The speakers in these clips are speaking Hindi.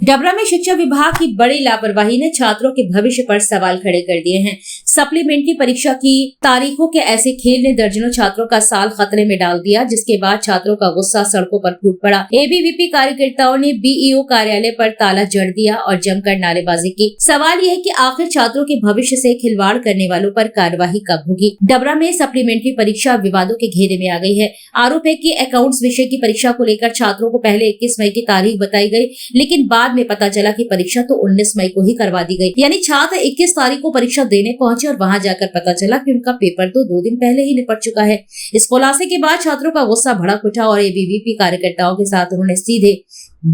डबरा में शिक्षा विभाग की बड़ी लापरवाही ने छात्रों के भविष्य पर सवाल खड़े कर दिए हैं। सप्लीमेंट्री परीक्षा की तारीखों के ऐसे खेल ने दर्जनों छात्रों का साल खतरे में डाल दिया, जिसके बाद छात्रों का गुस्सा सड़कों पर फूट पड़ा। एबीवीपी कार्यकर्ताओं ने बीईओ कार्यालय पर ताला जड़ दिया और जमकर नारेबाजी की। सवाल ये है कि आखिर छात्रों के भविष्य से खिलवाड़ करने वालों पर कार्यवाही कब होगी। डबरा में सप्लीमेंट्री परीक्षा विवादों के घेरे में आ गई है। आरोप है कि अकाउंट्स विषय की परीक्षा को लेकर छात्रों को पहले 21 मई की तारीख बताई गई, लेकिन बाद में पता चला कि परीक्षा तो 19 मई को ही करवा दी गई। यानी छात्र 21 तारीख को परीक्षा देने पहुंचे और वहां जाकर पता चला कि उनका पेपर तो 2 दिन पहले ही निपट चुका है। इस खुलासे के बाद छात्रों का गुस्सा भड़क उठा और एबीवीपी कार्यकर्ताओं के साथ उन्होंने सीधे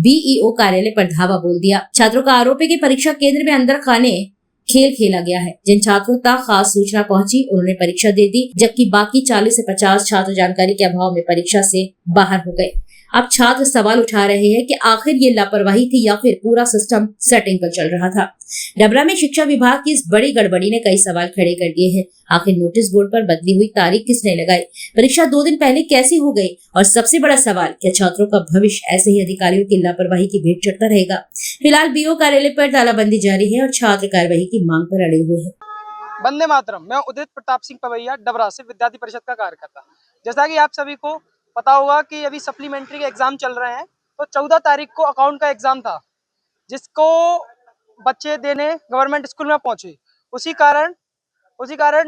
बीईओ कार्यालय पर धावा बोल दिया। छात्रों का आरोप है कि परीक्षा केंद्र में अंदर खाने खेल खेला गया है। जिन छात्रों तक खास सूचना पहुंची उन्होंने परीक्षा दे दी, जबकि बाकी 40 से 50 छात्र जानकारी के अभाव में परीक्षा से बाहर हो गए। अब छात्र सवाल उठा रहे हैं कि आखिर ये लापरवाही थी या फिर पूरा सिस्टम सेटिंग पर चल रहा था। डबरा में शिक्षा विभाग की इस बड़ी गड़बड़ी ने कई सवाल खड़े कर दिए हैं। आखिर नोटिस बोर्ड पर बदली हुई तारीख किसने लगाई? परीक्षा 2 दिन पहले कैसी हो गई? और सबसे बड़ा सवाल, क्या छात्रों का भविष्य ऐसे ही अधिकारियों की लापरवाही की भेंट चढ़ता रहेगा? फिलहाल बीओ कार्यालय पर तालाबंदी जारी है और छात्र कार्यवाही की मांग पर अड़े हुए हैं। वंदे मातरम। मैं उदित प्रताप सिंह पवैया डबरा से विद्यार्थी परिषद का कार्यकर्ता। जैसा कि आप सभी को पता होगा कि अभी सप्लीमेंट्री के एग्जाम चल रहे हैं, तो 14 तारीख को अकाउंट का एग्जाम था, जिसको बच्चे देने गवर्नमेंट स्कूल में पहुंचे। उसी कारण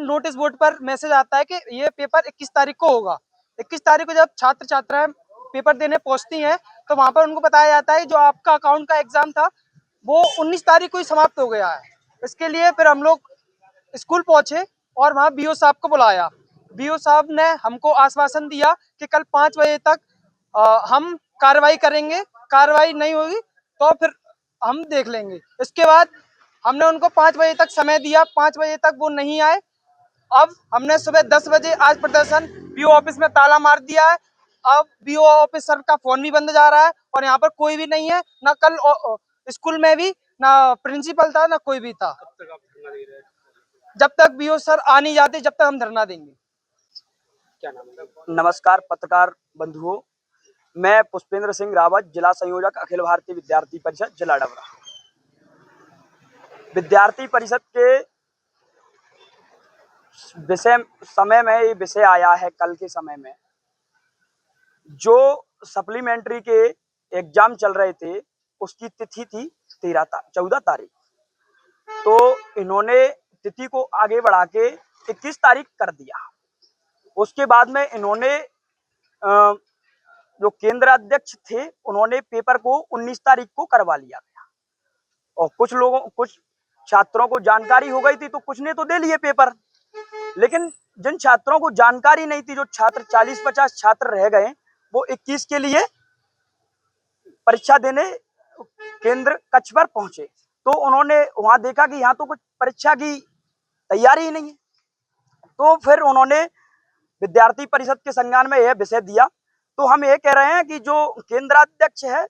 नोटिस बोर्ड पर मैसेज आता है कि ये पेपर 21 तारीख को होगा। 21 तारीख को जब छात्र छात्राएं पेपर देने पहुंचती हैं, तो वहां पर उनको बताया जाता है जो आपका अकाउंट का एग्जाम था वो 19 तारीख को ही समाप्त हो गया है। इसके लिए फिर हम लोग स्कूल पहुंचे और वहाँ बीओ साहब को बुलाया। बीओ साहब ने हमको आश्वासन दिया कि कल 5 बजे तक हम कार्रवाई करेंगे, कार्रवाई नहीं होगी तो फिर हम देख लेंगे। इसके बाद हमने उनको 5 बजे तक समय दिया, 5 बजे तक वो नहीं आए। अब हमने सुबह 10 बजे आज प्रदर्शन बीओ ऑफिस में ताला मार दिया है। अब बीओ ऑफिसर का फोन भी बंद जा रहा है और यहाँ पर कोई भी नहीं है, ना कल स्कूल में भी ना प्रिंसिपल था ना कोई भी था। जब तक बीओ सर आ नहीं जाते जब तक हम धरना देंगे। क्या नाम है? नमस्कार पत्रकार बंधुओं, मैं पुष्पेंद्र सिंह रावत, जिला संयोजक अखिल भारतीय विद्यार्थी परिषद जिला डबरा। विद्यार्थी परिषद के समय में ये विषय आया है। कल के समय में जो सप्लीमेंट्री के एग्जाम चल रहे थे उसकी तिथि थी 14 तारीख, तो इन्होंने तिथि को आगे बढ़ा के 21 तारीख कर दिया। उसके बाद में इन्होंने जो केंद्र अध्यक्ष थे उन्होंने पेपर को 19 तारीख को करवा लिया गया और कुछ छात्रों को जानकारी हो गई थी तो कुछ ने तो दे लिए पेपर, लेकिन जिन छात्रों को जानकारी नहीं थी, जो छात्र 40-50 छात्र रह गए, वो 21 के लिए परीक्षा देने केंद्र कक्ष पर पहुंचे। तो उन्होंने वहां देखा कि यहाँ तो कुछ परीक्षा की तैयारी ही नहीं है, तो फिर उन्होंने विद्यार्थी परिषद के संज्ञान में यह विषय दिया। तो हम ये कह रहे हैं कि जो केंद्राध्यक्ष है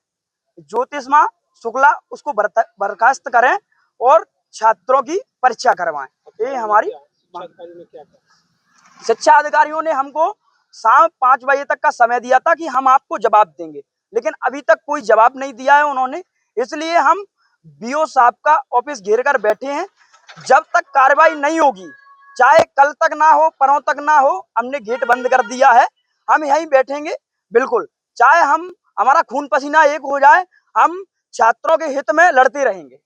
ज्योतिषमा शुक्ला उसको बर्खास्त करें और छात्रों की परीक्षा करवाएं। ये हमारी शिक्षा अधिकारियों ने हमको शाम 5 बजे तक का समय दिया था कि हम आपको जवाब देंगे, लेकिन अभी तक कोई जवाब नहीं दिया है उन्होंने। इसलिए हम बीओ साहब का ऑफिस घेर कर बैठे हैं। जब तक कार्रवाई नहीं होगी, चाहे कल तक ना हो, परसों तक ना हो, हमने गेट बंद कर दिया है। हम यहीं बैठेंगे, बिल्कुल, चाहे हमारा खून पसीना एक हो जाए, हम छात्रों के हित में लड़ते रहेंगे।